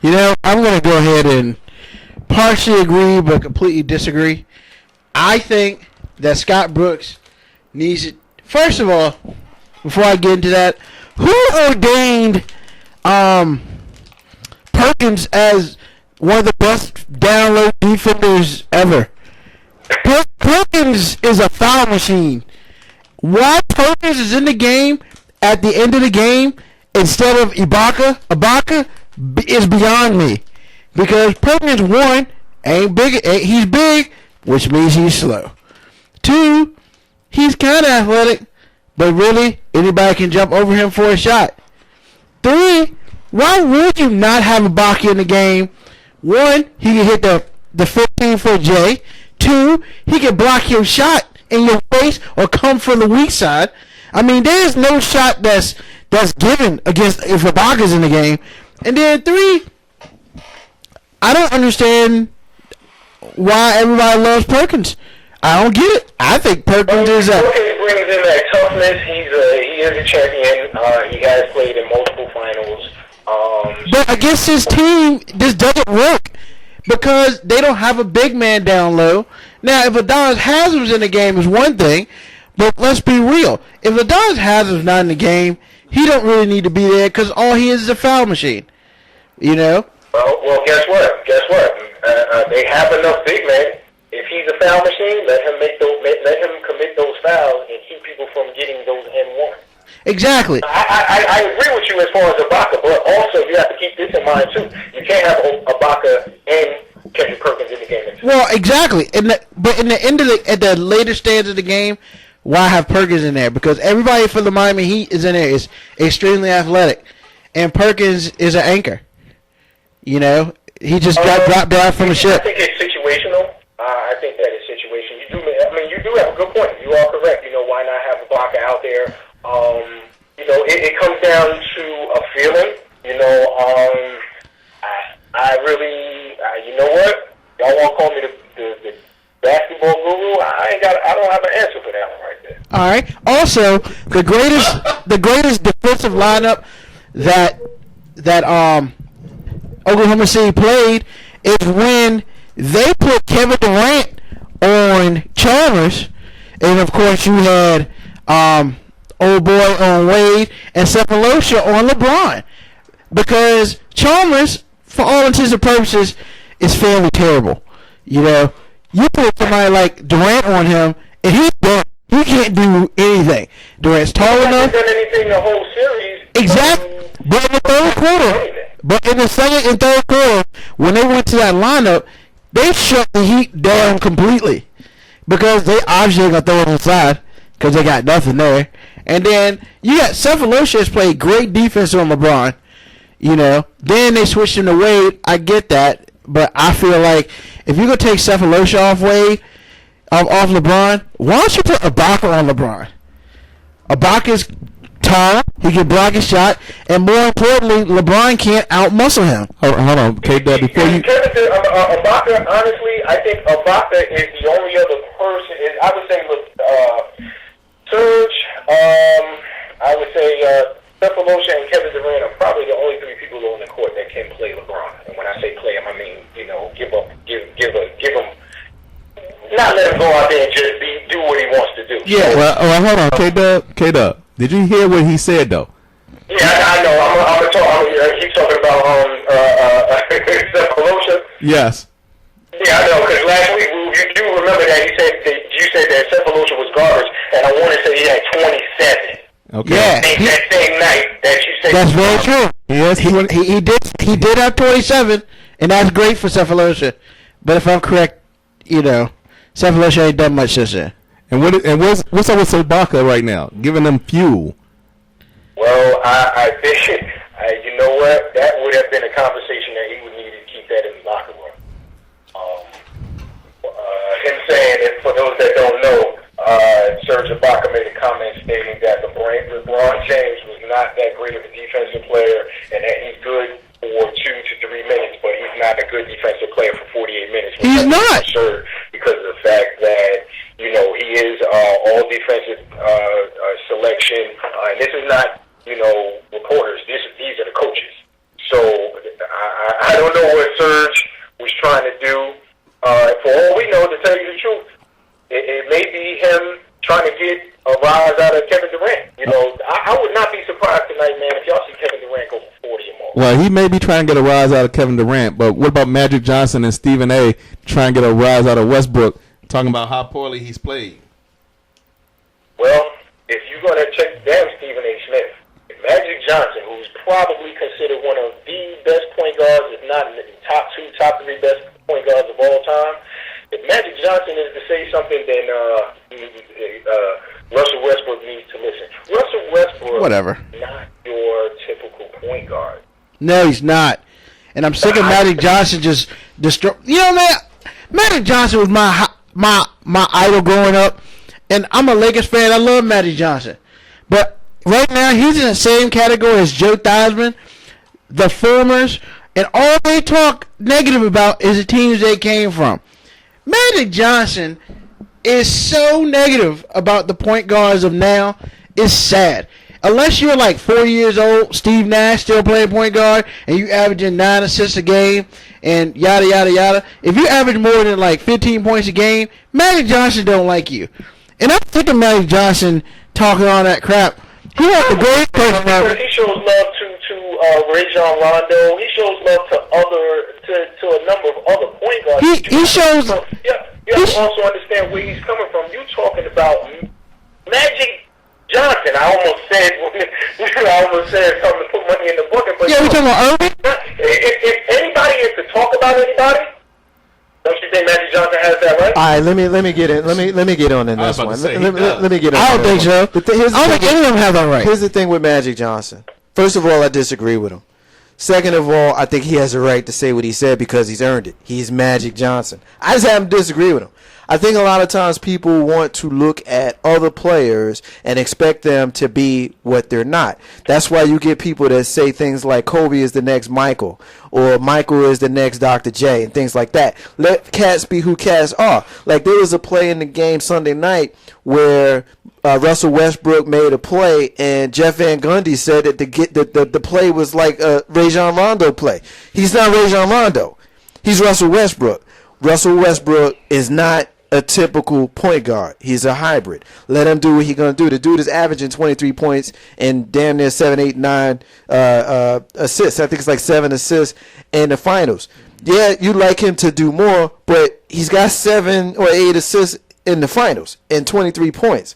I'm going to go ahead and partially agree but completely disagree. I think that Scott Brooks needs it. First of all, before I get into that, who ordained Perkins as one of the best down low defenders ever? Perkins is a foul machine. Why Perkins is in the game at the end of the game instead of Ibaka is beyond me. Because Perkins, one, he's big, which means he's slow. Two, he's kind of athletic, but really, anybody can jump over him for a shot. Three, why would you not have Ibaka in the game? One, he can hit the 15-foot J. Two, he can block your shot in your face or come from the weak side. I mean, there's no shot that's given against if Ibaka's in the game. And then three, I don't understand why everybody loves Perkins. I don't get it. I think Perkins is a... Perkins brings in that toughness. He is a champion. He has played in multiple finals. But against his team, this doesn't work because they don't have a big man down low. Now, if Adonis Haslem's in the game is one thing, but let's be real. If Adonis Haslem's not in the game, he don't really need to be there because all he is a foul machine. Well, guess what? They have enough big men. If he's a foul machine, let him commit those fouls and keep people from getting those N1. Exactly. I agree with you as far as Ibaka, but also you have to keep this in mind too. You can't have Ibaka and Kendrick Perkins in the game. Well, exactly. But in the end of at the later stage of the game, why have Perkins in there? Because everybody for the Miami Heat is in there is extremely athletic, and Perkins is an anchor. He just got dropped down from the ship. I think it's situational. I think that is situation. You do have a good point. You are correct. Why not have Ibaka out there? It comes down to a feeling. I really, you know what? Y'all want to call me the basketball guru? I don't have an answer for that one right there. All right. Also, the greatest defensive lineup that Oklahoma City played is when they put Kevin Durant on Chalmers, and of course you had old boy on Wade and Cephalosha on LeBron, because Chalmers, for all intents and purposes, is fairly terrible. You put somebody like Durant on him, and he's done. He can't do anything. Durant's tall enough. He hasn't done anything the whole series. Exactly. But in the third quarter, but in the second and third quarter, when they went to that lineup, they shut the Heat down completely because they obviously going to throw it inside because they got nothing there. And then you got Cephalosha has played great defense on LeBron. Then they switched him to Wade. I get that, but I feel like if you're going to take Cephalosha off Wade, off LeBron, why don't you put Ibaka on LeBron? Ibaka's tall, he can block his shot, and more importantly, LeBron can't outmuscle him. Hold on, K-Dub, before you... Ibaka, honestly, I think Ibaka is the only other person. I would say Serge, I would say Cephalosha and Kevin Durant are probably the only three people on the court that can play LeBron. And when I say play him, I mean, give him, not let him go out there and just do what he wants to do. Yeah. Well, hold on, K-Dub. Did you hear what he said, though? Yeah, I know. He's talking about Cephalosha. Yes. Yeah, I know, because last week you do remember that you said that Cephalosha was garbage, and I want to say he had 27. Okay. Yeah. That same night that you said. That's very true. Yes. He did have 27, and that's great for Cephalosha. But if I'm correct, Cephalosha ain't done much since then. And what's up with Ibaka right now? Giving them fuel. Well, I think you know what? That would have been a conversation that he would need to keep that in the locker room. Him saying, and for those that don't know, Serge Ibaka made a comment stating that LeBron James was not that great of a defensive player, and that he's good for 2 to 3 minutes, but he's not a good defensive player for 48 minutes. He's not. Sure, because of the fact that he is all defensive selection, and this is not reporters. These are the coaches. So I don't know what Serge was trying to do. For all we know, to tell you the truth, it may be him trying to get a rise out of Kevin Durant. You know, I would not be surprised tonight, man, if y'all see Kevin Durant go for 40 or more. Well, he may be trying to get a rise out of Kevin Durant, but what about Magic Johnson and Stephen A. trying to get a rise out of Westbrook, talking about how poorly he's played? Well, if you're going to check down Stephen A. Smith, Magic Johnson, who's probably considered one of the best point guards, if not in the top 2, top 3 best point guards of all time, if Magic Johnson is to say something, then Russell Westbrook needs to listen. Russell Westbrook is not your typical point guard. No, he's not. And I'm sick of Magic Johnson just destroy. You know, man, Magic Johnson was my idol growing up, and I'm a Lakers fan. I love Magic Johnson, but right now he's in the same category as Joe Theismann, the formers, and all they talk negative about is the teams they came from. Magic Johnson is so negative about the point guards of now. It's sad. Unless you're like 4 years old, Steve Nash still playing point guard, and you averaging 9 assists a game, and yada, yada, yada. If you average more than like 15 points a game, Magic Johnson don't like you. And I'm sick of Magic Johnson talking all that crap. He was the greatest person ever. He shows love to Rajon Rondo. He shows love to a number of other point guards. He shows. You have to also understand where he's coming from. You talking about Magic Johnson? I almost said something to put money in the bucket. But yeah, we talking about Irving. If anybody is to talk about anybody, don't you think Magic Johnson has that right? All right, let me get in. Let me get on in this one. Let me get on. I don't think so. I don't think any of them have that right. Here's the thing with Magic Johnson. First of all, I disagree with him. Second of all, I think he has a right to say what he said because he's earned it. He's Magic Johnson. I just happen to disagree with him. I think a lot of times people want to look at other players and expect them to be what they're not. That's why you get people that say things like Kobe is the next Michael or Michael is the next Dr. J and things like that. Let cats be who cats are. Like there was a play in the game Sunday night where Russell Westbrook made a play and Jeff Van Gundy said that the play was like a Rajon Rondo play. He's not Rajon Rondo. He's Russell Westbrook. Russell Westbrook is not a typical point guard. He's a hybrid. Let him do what he's going to do. The dude is averaging 23 points and damn near 7, 8, 9 assists. I think it's like 7 assists in the finals. Yeah, you'd like him to do more, but he's got 7 or 8 assists in the finals and 23 points.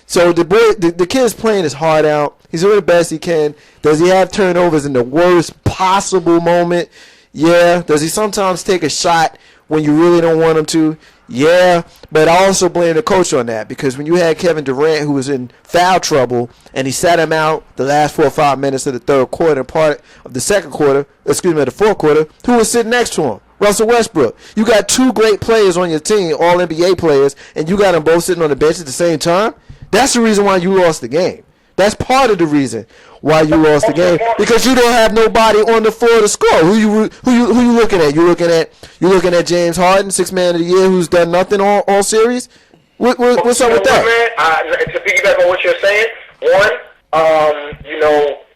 So the kid's playing his heart out. He's doing the best he can. Does he have turnovers in the worst possible moment? Yeah. Does he sometimes take a shot when you really don't want him to? Yeah, but I also blame the coach on that because when you had Kevin Durant who was in foul trouble and he sat him out the last 4 or 5 minutes of the third quarter and part of the the fourth quarter, who was sitting next to him? Russell Westbrook. You got 2 great players on your team, all NBA players, and you got them both sitting on the bench at the same time? That's the reason why you lost the game. That's part of the reason why you lost the game because you don't have nobody on the floor to score. Who you looking at? You looking at James Harden, 6th man of the year, who's done nothing all series. What's up with that? Man, to piggyback on what you're saying,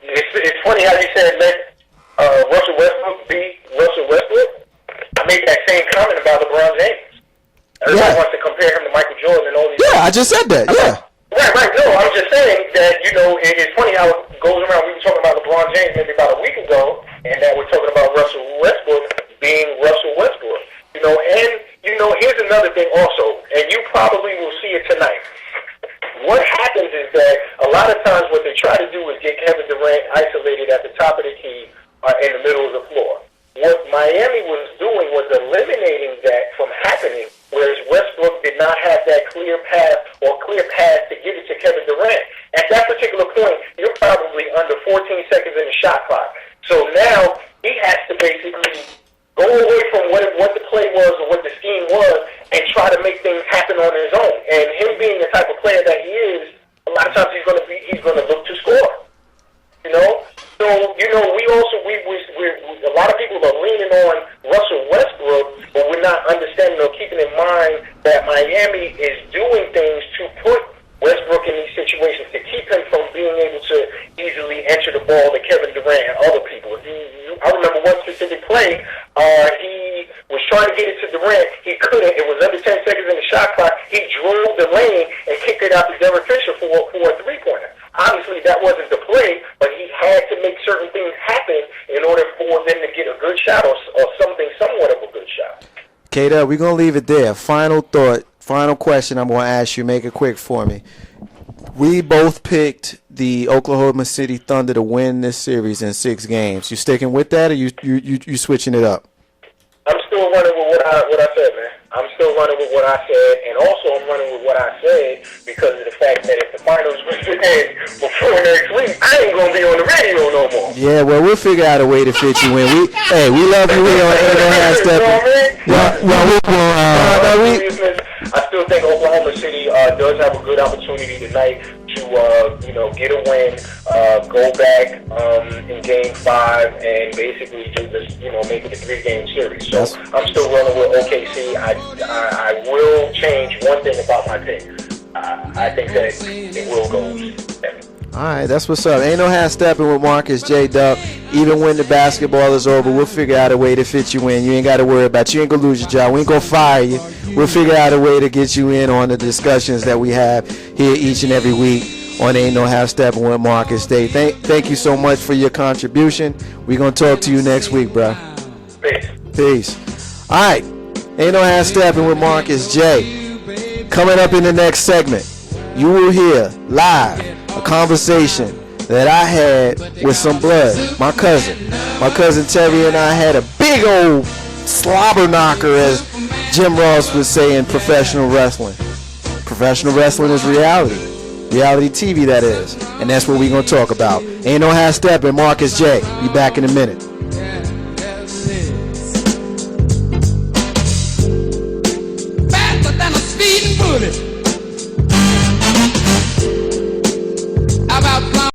it's funny how you said let Russell Westbrook be Russell Westbrook. I made that same comment about LeBron James. Everybody wants to compare him to Michael Jordan and all these. Yeah, I just said that. Yeah. Right. No, I'm just saying that, it's funny how it goes around. We were talking about LeBron James maybe about a week ago, and that we're talking about Russell Westbrook being Russell Westbrook. Here's another thing also, and you probably will see it tonight. What happens is that a lot of times what they try to do is get Kevin Durant isolated at the top of the key in the middle of the floor. What Miami was doing was eliminating that from happening, whereas Westbrook did not have that clear path to give it to Kevin Durant. At that particular point, you're probably under 14 seconds in the shot clock. So now he has to basically go away from what the play was or what the scheme was and try to make things happen on his own. And him being the type of player that he is, a lot of times he's going to look to score. So we a lot of people are leaning on Russell Westbrook, but we're not understanding or keeping in mind that Miami is doing things to put Westbrook in these situations to keep him from being able to easily enter the ball to Kevin Durant and other people. I remember one specific play play. He was trying to get it to Durant. He couldn't. It was under 10 seconds in the shot clock. He drove the lane and kicked it out to Derek Fisher for a three-pointer. Obviously, that wasn't the play, but he had to make certain things happen in order for them to get a good shot or something somewhat of a good shot. K-Dub, we're going to leave it there. Final thought, final question I'm going to ask you. Make it quick for me. We both picked the Oklahoma City Thunder to win this series in 6 games. You sticking with that, or you switching it up? I'm still running with what I said, man. I'm still running with what I said, and also I'm running with what I said because of the fact that if the finals was to end before next week, I ain't gonna be on the radio no more. Yeah, well, we'll figure out a way to fit you in. We love you. We on Ain't No Half Steppin'. I still think Oklahoma City does have a good opportunity tonight to get a win, go back in Game 5, and basically just make it a 3-game series. So I'm still running with OKC. I will change one thing about my pick. I think that it will go 7. All right, that's what's up. Ain't No Half Steppin' with Marcus J. Dub. Even when the basketball is over, we'll figure out a way to fit you in. You ain't got to worry about it. You ain't going to lose your job. We ain't going to fire you. We'll figure out a way to get you in on the discussions that we have here each and every week on Ain't No Half Steppin' with Marcus J. Thank you so much for your contribution. We're going to talk to you next week, bro. Peace. All right, Ain't No Half Steppin' with Marcus J. Coming up in the next segment, you will hear live a conversation that I had with some blood. My cousin Terry and I had a big old slobber knocker, as Jim Ross would say in professional wrestling. Professional wrestling is reality TV, that is, and that's what we're gonna talk about. Ain't No Half Steppin', Marcus J. Be back in a minute. Faster than a speeding bullet.